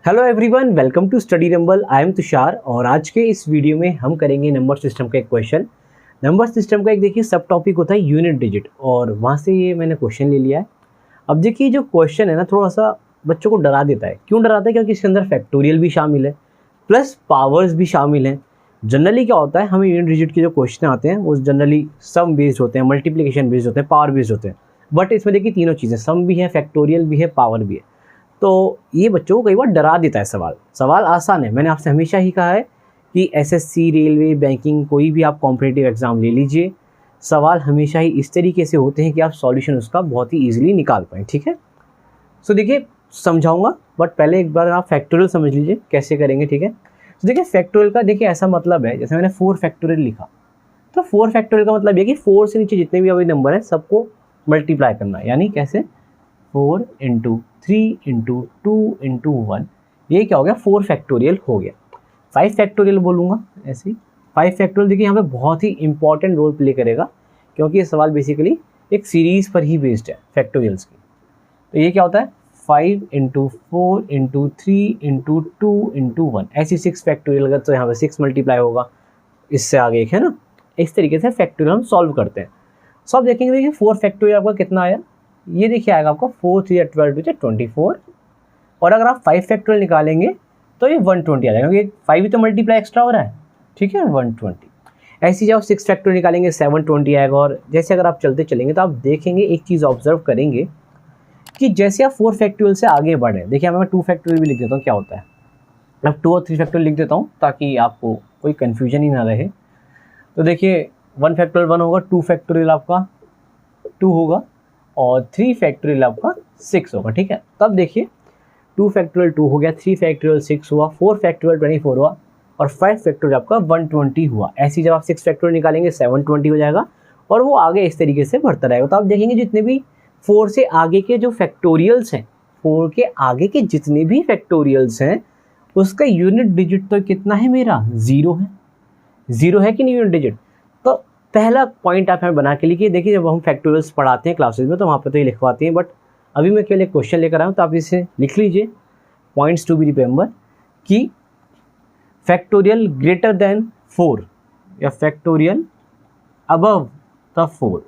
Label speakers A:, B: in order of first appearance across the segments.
A: Hello everyone, welcome to Study Rumble. I am Tushar और आज के इस वीडियो में हम करेंगे नंबर सिस्टम का एक क्वेश्चन। नंबर सिस्टम का एक देखिए सब टॉपिक होता है यूनिट डिजिट, और वहाँ से ये मैंने क्वेश्चन ले लिया है। अब देखिए जो क्वेश्चन है ना, थोड़ा सा बच्चों को डरा देता है। क्यों डराता है? क्योंकि इसके अंदर फैक्टोरियल भी शामिल है प्लस पावर्स भी शामिल हैं। जनरली क्या होता है, हमें यूनिट डिजिट के जो क्वेश्चन आते हैं वो जनरली सम बेस्ड होते हैं, मल्टीप्लिकेशन बेस्ड होते हैं, पावर बेस्ड होते हैं। बट इसमें देखिए तीनों चीज़ें, सम भी है, फैक्टोरियल भी है, पावर भी है। तो ये बच्चों को कई बार डरा देता है। सवाल आसान है। मैंने आपसे हमेशा ही कहा है कि एसएससी, रेलवे, बैंकिंग, कोई भी आप कॉम्पिटिटिव एग्जाम ले लीजिए, सवाल हमेशा ही इस तरीके से होते हैं कि आप सॉल्यूशन उसका बहुत ही इजीली निकाल पाएँ। ठीक है, सो देखिए समझाऊंगा, बट पहले एक बार आप फैक्टोरियल समझ लीजिए कैसे करेंगे। ठीक है, तो देखिए फैक्टोरियल का देखिए ऐसा मतलब है, जैसे मैंने 4 फैक्टोरियल लिखा, तो 4 फैक्टोरियल का मतलब ये कि 4 से नीचे जितने भी अभी नंबर है सबको मल्टीप्लाई करना है। यानी कैसे? 4 इंटू 3 इंटू 2 इंटू 1, ये क्या हो गया? 4 फैक्टोरियल हो गया। 5 फैक्टोरियल बोलूँगा ऐसे ही। 5 फैक्टोरियल देखिए यहाँ पे बहुत ही इंपॉर्टेंट रोल प्ले करेगा, क्योंकि ये सवाल बेसिकली एक सीरीज़ पर ही बेस्ड है फैक्टोरियल्स की। तो ये क्या होता है? 5 इंटू 4 इंटू 3 इंटू 2 इंटू 1, ऐसी 6 फैक्टोरियल अगर, तो यहाँ पे 6 मल्टीप्लाई होगा, इससे आगे एक है ना। इस तरीके से फैक्टोरियल हम सॉल्व करते हैं। सो आप देखेंगे देखिए 4 फैक्टोरियल आपका कितना आया, ये देखिए आएगा आपका 4 3 12 2 24। और अगर आप 5 फैक्टोरियल निकालेंगे तो ये 120 आ जाएगा, क्योंकि 5 ही तो मल्टीप्लाई एक्स्ट्रा हो रहा है। ठीक है, 120। ऐसी जब 6 फैक्टोरियल निकालेंगे 720 आएगा। और जैसे अगर आप चलते चलेंगे तो आप देखेंगे, एक चीज़ ऑब्जर्व करेंगे कि जैसे आप 4 फैक्टोरियल से आगे बढ़े, देखिए मैं 2 फैक्टोरियल भी लिख देता हूँ, क्या होता है। अब 2 और 3 फैक्टोरियल लिख देता हूँ ताकि आपको कोई कन्फ्यूजन ही ना रहे। तो देखिए 1 फैक्टोरियल 1 होगा, 2 फैक्टोरियल आपका 2 होगा, और 3 फैक्टोरियल आपका 6 होगा। ठीक है, तब देखिए 2 फैक्टोरियल 2 हो गया, 3 फैक्टोरियल 6 हुआ, 4 फैक्टोरियल 24 हुआ, और 5 फैक्टोरियल आपका 120 हुआ। ऐसी जब आप 6 फैक्टोरियल निकालेंगे 720 हो जाएगा, और वो आगे इस तरीके से बढ़ता रहेगा। तो आप देखेंगे जितने भी 4 से आगे के जो फैक्टोरियल्स हैं, 4 के आगे के जितने भी फैक्टोरियल्स हैं, उसका यूनिट डिजिट तो कितना है मेरा? 0 है। 0 है कि नहीं यूनिट डिजिट? तो पहला पॉइंट आप हमें बना के लिखिए। देखिए जब हम फैक्टोरियल्स पढ़ाते हैं क्लासेस में तो वहाँ पर तो ये लिखवाते हैं, बट अभी मैं केवल एक क्वेश्चन लेकर आया हूँ, तो आप इसे लिख लीजिए। पॉइंट्स टू बी रिमेंबर कि फैक्टोरियल ग्रेटर देन 4 या factorial above the 4,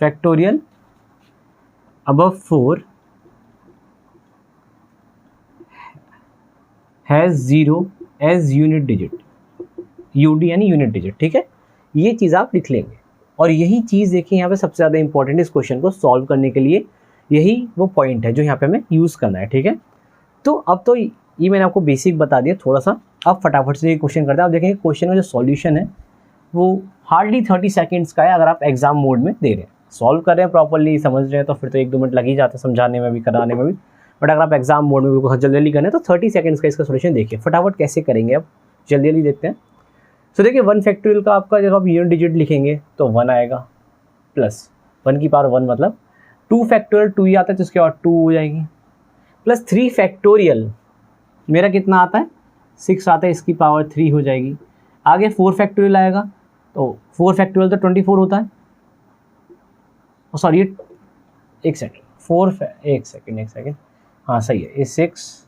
A: factorial above 4 has 0 as unit digit, UD यानी यूनिट डिजिट। ठीक है, ये चीज़ आप लिख लेंगे। और यही चीज़ देखिए यहाँ पे सबसे ज़्यादा इंपॉर्टेंट, इस क्वेश्चन को सॉल्व करने के लिए यही वो पॉइंट है जो यहाँ पे हमें यूज़ करना है। ठीक है, तो अब तो ये मैंने आपको बेसिक बता दिया थोड़ा सा। अब फटाफट से ये क्वेश्चन करते हैं। आप देखेंगे क्वेश्चन का जो सॉल्यूशन है वो हार्डली 30 सेकेंड्स का है। अगर आप एग्जाम मोड में दे रहे हैं, सॉल्व कर रहे हैं, प्रॉपरली समझ रहे हैं, तो फिर तो 1-2 मिनट लग ही जाते हैं समझाने में भी, कराने में भी। बट अगर आप एग्जाम मोड में बिल्कुल जल्दी करना है तो 30 सेकेंड्स का इसका सोल्यूशन देखिए। फटाफट कैसे करेंगे अब जल्दी देखते हैं। तो देखिए 1 फैक्टोरियल का आपका जब आप यूनिट डिजिट लिखेंगे तो 1 आएगा, प्लस 1 की पावर 1 मतलब 2 फैक्टोरियल 2 ही आता है, तो उसके बाद 2 हो जाएगी, प्लस 3 फैक्टोरियल मेरा कितना आता है? 6 आता है, इसकी पावर 3 हो जाएगी। आगे 4 फैक्टोरियल आएगा, तो 4 फैक्टोरियल तो 24 होता है। सॉरी, एक सेकेंड, हाँ सही है, ये 6,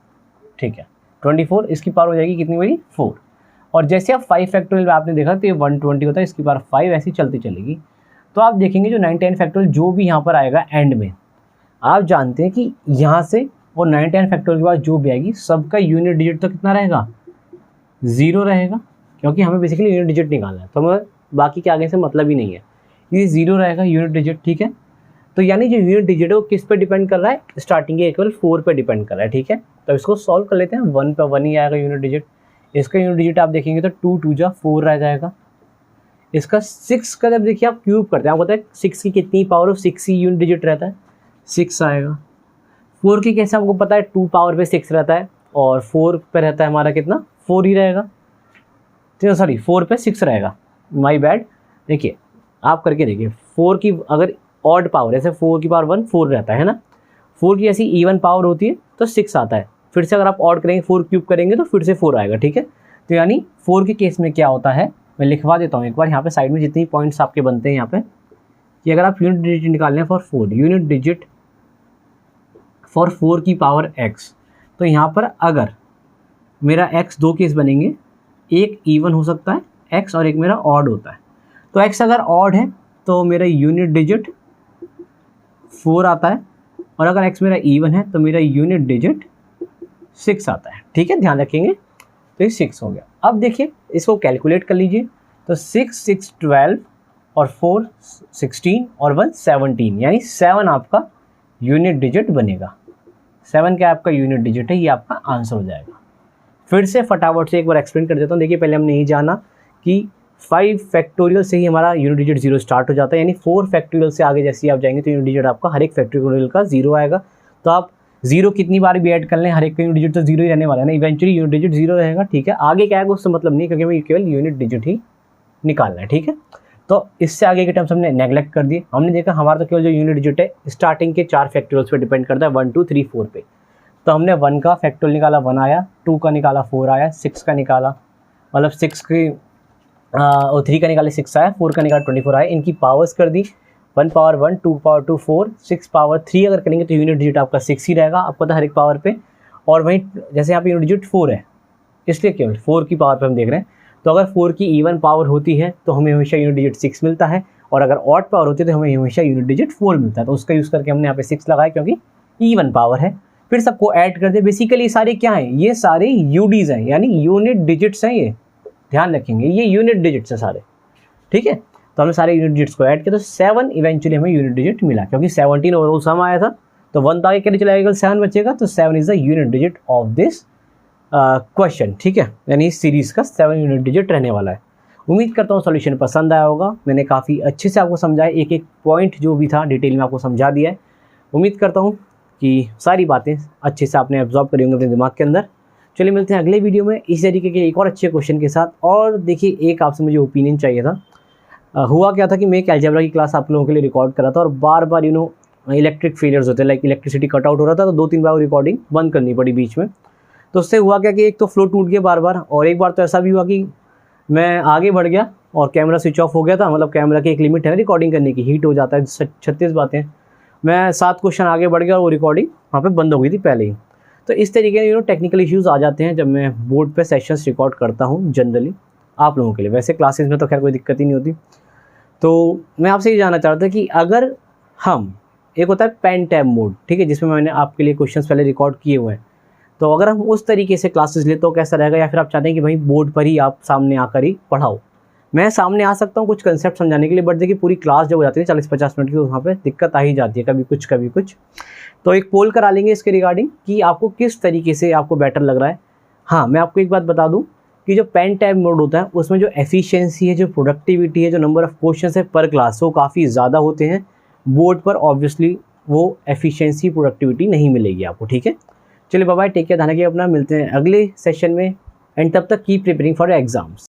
A: ठीक है, 24, इसकी पावर हो जाएगी कितनी मेरी? 4। और जैसे आप 5 फैक्टोरियल में आपने देखा तो ये 120 होता है, इसकी पावर 5, ऐसी चलती चलेगी। तो आप देखेंगे जो 9 10 फैक्टोरियल जो भी यहाँ पर आएगा एंड में, आप जानते हैं कि यहाँ से और 9 10 फैक्टोरियल के बाद जो भी आएगी सबका यूनिट डिजिट तो कितना रहेगा? 0 रहेगा, क्योंकि हमें बेसिकली यूनिट डिजिट निकालना है, तो हमें बाकी के आगे से मतलब ही नहीं है, ये 0 रहेगा यूनिट डिजिट। ठीक है, तो यानी जो यूनिट डिजिट है वो किस पे डिपेंड कर रहा है? स्टार्टिंग के केवल 4 पे डिपेंड कर रहा है। ठीक है, तो इसको सॉल्व कर लेते हैं। 1 पे 1 ही आएगा यूनिट डिजिट। इसका यूनिट डिजिट आप देखेंगे तो 2 2 जा 4 रह जाएगा। इसका 6 का जब देखिए आप क्यूब करते हैं, आपको पता है 6 की कितनी पावर हो? 6 ही यूनिट डिजिट रहता है, 6 आएगा। 4 की कैसे हमको पता है? 2 पावर पे 6 रहता है, और 4 पे रहता है हमारा कितना? 4 ही रहेगा। तो सॉरी 4 पे 6 रहेगा, माय बैड। देखिए आप करके देखिए, 4 की अगर ऑड पावर, जैसे 4 की पावर 1 4 रहता है ना, 4 की ऐसी इवन पावर होती है तो 6 आता है। फिर से अगर आप ऑड करेंगे, 4 क्यूब करेंगे तो फिर से 4 आएगा। ठीक है, तो यानी 4 के केस में क्या होता है, मैं लिखवा देता हूँ एक बार यहाँ पे साइड में, जितनी पॉइंट्स आपके बनते हैं यहाँ पे, कि अगर आप यूनिट डिजिट निकालने हैं फॉर 4, यूनिट डिजिट फॉर 4 की पावर x। तो यहाँ पर अगर मेरा x 2 केस बनेंगे, एक इवन हो सकता है x और एक मेरा ऑड होता है। तो x अगर ऑड है तो मेरा यूनिट डिजिट 4 आता है, और अगर x मेरा इवन है तो मेरा यूनिट डिजिट 6 आता है। ठीक है, ध्यान रखेंगे। तो ये 6 हो गया। अब देखिए इसको कैलकुलेट कर लीजिए। तो 6 6 12 और 4 16 और 1 17, यानी 7 आपका यूनिट डिजिट बनेगा। 7 क्या आपका यूनिट डिजिट है, ये आपका आंसर हो जाएगा। फिर से फटाफट से एक बार एक्सप्लेन कर देता हूँ। देखिए पहले हमने यही जाना कि 5 फैक्टोरियल से ही हमारा यूनिट डिजिट 0 स्टार्ट हो जाता है, यानी 4 फैक्टोरियल से आगे जैसे ही आप जाएंगे तो यूनिट डिजिट आपका हर एक फैक्टोरियल का 0 आएगा। तो आप 0 कितनी बार भी ऐड कर लें, हर एक का यूनिट डिजिट तो 0 ही रहने वाला है ना, इवेंचुअली यूनिट डिजिट 0 रहेगा। ठीक है, आगे क्या आएगा उससे मतलब नहीं, क्योंकि हमें केवल यूनिट डिजिट ही निकालना है। ठीक है, तो इससे आगे के टर्म्स हमने नेगलेक्ट कर दिए। हमने देखा हमारा तो केवल जो यूनिट डिजिट है स्टार्टिंग के 4 फैक्टोरियल्स पे डिपेंड करता है, 1 2 3 4 पे। तो हमने 1 का फैक्टोरियल निकाला 1 आया, 2 का निकाला 4 आया, 6 का निकाला मतलब 6 की और 3 का निकाले 6 आया, 4 का निकाला 24 आया। इनकी पावर्स कर दी, 1 पावर 1, 2 पावर 2 4, 6 पावर 3 अगर करेंगे तो यूनिट डिजिट आपका 6 ही रहेगा, आपको पता हर एक पावर पे। और वहीं जैसे यहाँ पे यूनिट डिजिट 4 है, इसलिए केवल 4 की पावर पे हम देख रहे हैं। तो अगर 4 की इवन पावर होती है तो हमें हमेशा यूनिट डिजिट 6 मिलता है, और अगर ऑड पावर होती है तो हमें हमेशा यूनिट डिजिट 4 मिलता है। तो उसका यूज़ करके हमने यहाँ पे 6 लगाया क्योंकि इवन पावर है। फिर सबको ऐड कर दे। बेसिकली ये सारे क्या हैं, ये सारे यूडीज हैं, यानी यूनिट डिजिट्स हैं। ये ध्यान रखेंगे, ये यूनिट डिजिट्स हैं सारे। ठीक है, तो हमने सारे यूनिट डिजिट्स को ऐड किया तो 7 इवेंचुअली हमें यूनिट डिजिट मिला, क्योंकि 17 ओवरऑल सम आया था। तो 1 तो आगे कैसे चला जाएगा, 7 बचेगा। तो 7 is the unit digit of this question. ठीक है, यानी इस सीरीज़ का 7 यूनिट डिजिट रहने वाला है। उम्मीद करता हूँ सॉल्यूशन पसंद आया होगा। मैंने काफ़ी अच्छे से आपको समझाया, एक एक पॉइंट जो भी था डिटेल में आपको समझा दिया है। उम्मीद करता हूँ कि सारी बातें अच्छे से आपने एब्जॉर्ब करी होंगे अपने दिमाग के अंदर। चलिए मिलते हैं अगले वीडियो में इस तरीके के एक और अच्छे क्वेश्चन के साथ। और देखिए एक आपसे मुझे ओपिनियन चाहिए था। हुआ क्या था कि मैं एक अलजेब्रा की क्लास आप लोगों के लिए रिकॉर्ड कर रहा था, और बार बार इलेक्ट्रिक फेलियर्स होते हैं, लाइक इलेक्ट्रिसिटी कट आउट हो रहा था, तो 2-3 बार रिकॉर्डिंग बंद करनी पड़ी बीच में। तो उससे हुआ क्या कि एक तो फ्लो टूट गया बार बार, और एक बार तो ऐसा भी हुआ कि मैं आगे बढ़ गया और कैमरा स्विच ऑफ हो गया था। मतलब कैमरा की एक लिमिट है रिकॉर्डिंग करने की, हीट हो जाता है 36 बातें। मैं 7 क्वेश्चन आगे बढ़ गया और वो रिकॉर्डिंग वहाँ पे बंद हो गई थी पहले ही। तो इस तरीके के टेक्निकल इश्यूज़ आ जाते हैं जब मैं बोर्ड पे सेशंस रिकॉर्ड करता हूँ जनरली आप लोगों के लिए। वैसे क्लासेस में तो खैर कोई दिक्कत ही नहीं होती। तो मैं आपसे ये जानना चाह रहा था कि अगर हम, एक होता है पेन टैब मोड, ठीक है, जिसमें मैंने आपके लिए क्वेश्चंस पहले रिकॉर्ड किए हुए हैं, तो अगर हम उस तरीके से क्लासेस ले तो कैसा रहेगा, या फिर आप चाहते हैं कि भाई बोर्ड पर ही आप सामने आकर ही पढ़ाओ। मैं सामने आ सकता हूँ कुछ कंसेप्ट समझाने के लिए, बट देखिए पूरी क्लास जब हो जाती है 40-50 मिनट की, तो वहाँ पे दिक्कत आ ही जाती है, कभी कुछ कभी कुछ। तो एक पोल करा लेंगे इसके रिगार्डिंग कि आपको किस तरीके से आपको बेटर लग रहा है। हाँ, मैं आपको एक बात बता दूँ कि जो पेन टैब मोड होता है उसमें जो एफिशिएंसी है, जो प्रोडक्टिविटी है, जो नंबर ऑफ़ क्वेश्चन है पर क्लास, वो काफ़ी ज़्यादा होते हैं। बोर्ड पर ऑब्वियसली वो एफिशिएंसी प्रोडक्टिविटी नहीं मिलेगी आपको। ठीक है, चलिए बाय बाय, टेक केयर, ध्यान रखिए अपना, मिलते हैं अगले सेशन में। एंड तब तक कीप प्रिपेयरिंग फॉर एग्जाम्स।